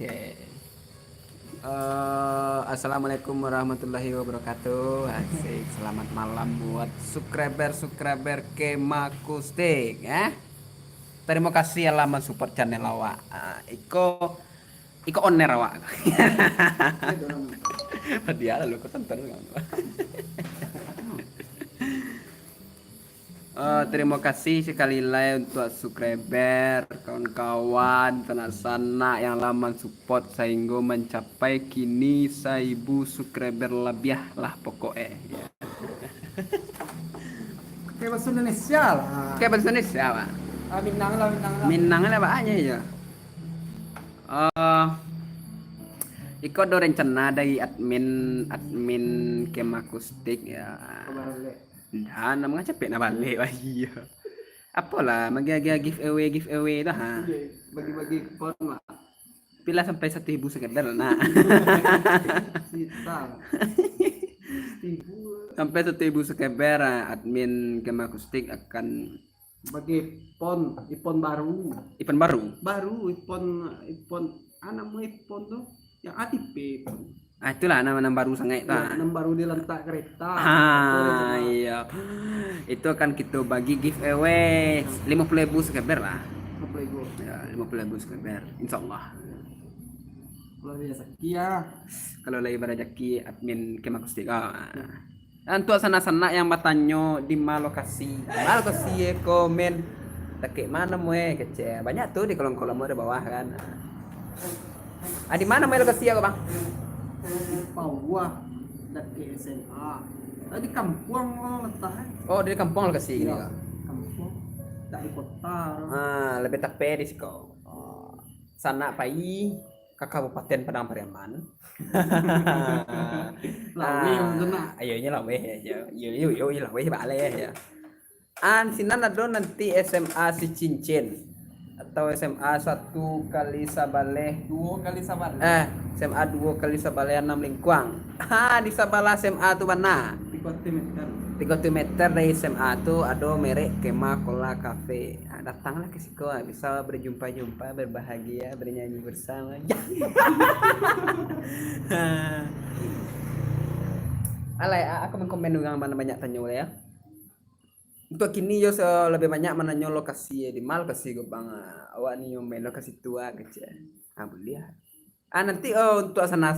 Oke. Assalamualaikum warahmatullahi wabarakatuh. Asik. Selamat malam buat subscriber Kemakustik ya. Terima kasih ya lama support channel awak. Iko oner awak. Dia lalu aku tonton. Terima kasih sekali lagi untuk subscriber, kawan-kawan, tanah sana yang lama support sehingga mencapai kini 1000 subscriber lebih lah pokoknya. Ya. Kayak bahasa Indonesia lah. Kayak bahasa Indonesia, Pak. Minang lah, Minang lah. Minang lah Pak aja ya. Iko do rencana dari admin Kemakustik ya. Nah, namanya capek na balik wah iya. Apalah, magi-agi giveaway dah ha. Bagi-bagi kupon lah. Pilih sampai 1000 sekedar nah. Sita. Sampai 1000 sekedar admin Kemakustik akan Bagi ipon baru. event baru. Ipon mau ipon tuh yang ATP. Itulah nama-nama baru sangat Yang ta. baru dilentak kereta. Iya. Itu akan kita bagi giveaway 50.000 sekedar lah. Plego. Ya, 50.000 sekedar. Insyaallah. Kalau dia sekia. Kalau lagi berajaki admin Kemakustik. Untuk sana-sana yang bertanya di mana lokasi ya komen tak mana mau kecil banyak tuh di kolom-kolom di bawah kan. Di mana mau lokasi ya bang? Di bawah dari SMA. Di kampung lo letak. Oh dari kampung lokasi ini. Iya. Kampung. Dari kota. Lebih tepat di siko. Sana pai ke Kabupaten Padang Pariaman. Lawe yang kena. Ayo lawe ya. Yo lawe bale ya. Sinan ada nanti SMA si Cincin atau SMA 1 kali Sabaleh 2 kali sabar. SMA 2 kali Sabaleh 6 Lingkuang. Di Sabala SMA tu mana? 3 meter. 3 meter dari SMA tu ada merek Kema Cola Cafe. Datanglah ke situ bisa berjumpa-jumpa, berbahagia, bernyanyi bersama. Alay, aku mengkomen dengan mana banyak tanya ya. Untuk kini yo lebih banyak menanya lokasi di mal lokasi gue bang. Awak nih main lokasi tua kecil. Boleh ya. Nanti untuk sana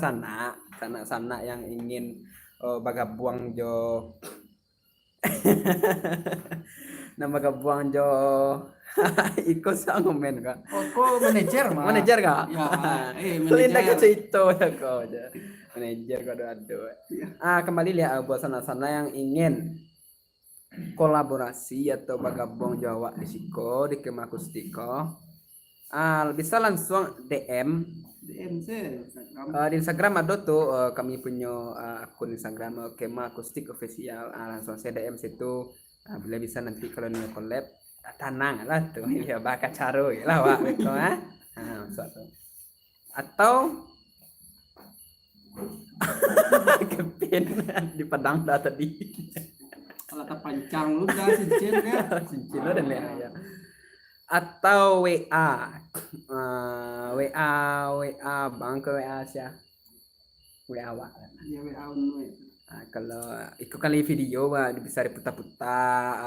yang ingin bagabuang jo nama gabuang jo ikut sang komen kak. Kok manajer mah? Manajer kak? Ya, Linda manajer. ke cerita ya kau aja. Manajer kau ada. Kembali lihat buat sana yang ingin kolaborasi atau bagabong Jawa di Siko di Kemakustiko. Bisa langsung DM. Di Instagram ada tuh kami punya akun Instagram Kemakustik official. Langsung saya DM situ. Bila bisa nanti kalau nih collab tanang lah tuh ya bakal caro lah wak gitu atau kepin di Padang dah tadi. Kalau terpancang lu dah cincin ya. Cincin lo dan ya. Atau WA bang ke WA sih WA wak. Ya WA unu. Kalau ikut kali video bisa diputar-putar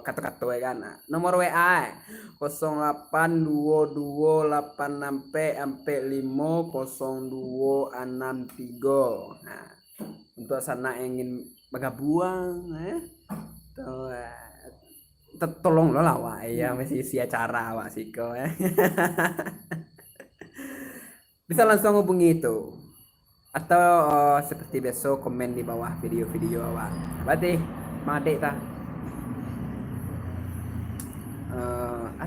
kata-kata ya kan. Nomor WA 082286 sampai 50263. Untuk sana ingin bergabung tolong lo lah wak ya masih isi acara wak siko ya. Bisa langsung hubungi itu atau seperti besok komen di bawah video-video awak. Berarti madek ta.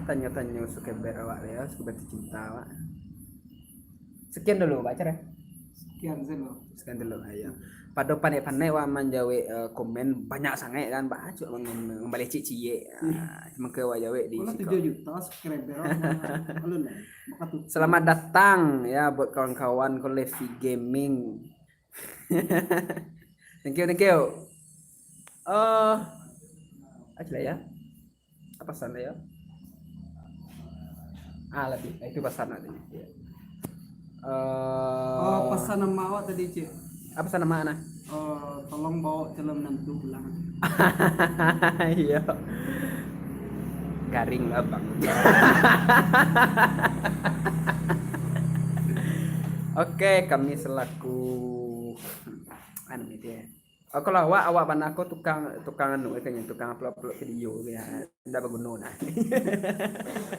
Tanya-tanya suka berawak ya, suka cinta awak. Sekian dulu baca ya. Sekian dulu ayo. Pada pandai-pandai wa manjawe komen banyak sangat kan Pak Acuk mengembali cici mengke wa jawe di 7 juta subscriber. Selamat datang ya buat kawan-kawan Kolevi Gaming. Thank you. Aja ya. Apa sana ya? Lebih itu pesan nanti. Oh, pesan nama awak tadi, Cik. apa sana mana? Tolong bawa calon menantu pulang. Iya. Garing lah bang. Oke, kami selaku anu itu ya. Oh, kalau awak mana aku tukang anu kayaknya tukang upload video ya. Ndak berguna nah.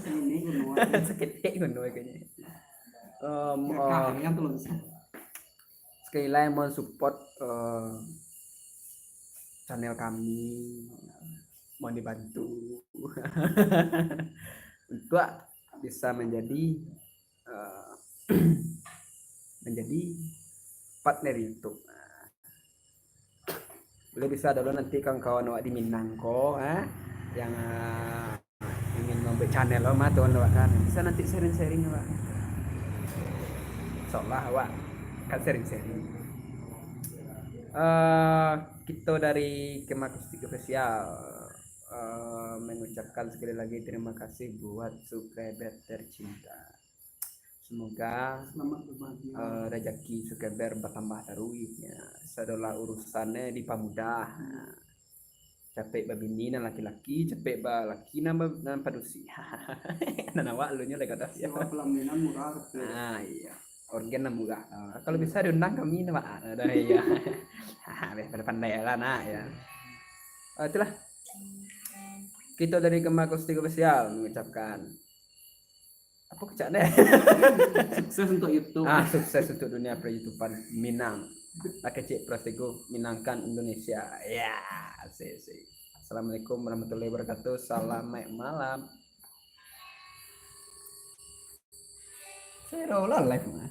Ini gunung. Seketik guna kayaknya. Ya kan tuh. Sekali lagi mau support channel kami, mau dibantu untuk bisa menjadi menjadi partner YouTube. Boleh bisa dulu nanti kawan-kawan awak di Minang kok, yang ingin membuat channel lo mah tuan awak kan bisa nanti sharing-sharing awak. Seolah awak kan sharing-sharing. Kita dari Kemakustik Official mengucapkan sekali lagi terima kasih buat subscriber tercinta. Semoga rezeki subscriber bertambah terus ya. Sedolah urusannya dipamudah. Capek babini dan laki-laki, capek ba laki nan padusi. Nan awak lu nya kata ya. Sewa pelaminan murah. Iya. Organ murah. Kalau bisa diundang kami nama ada ya. Pandai lah nah ya. Itulah kita dari Kemakustik Official mengucapkan apa kecaknya Sukses untuk YouTube. Sukses untuk dunia per-YouTubean Minang. Kecik Prastego Minangkan Indonesia. Ya, sih. Assalamualaikum warahmatullahi wabarakatuh. Salam malam. Saya live mah.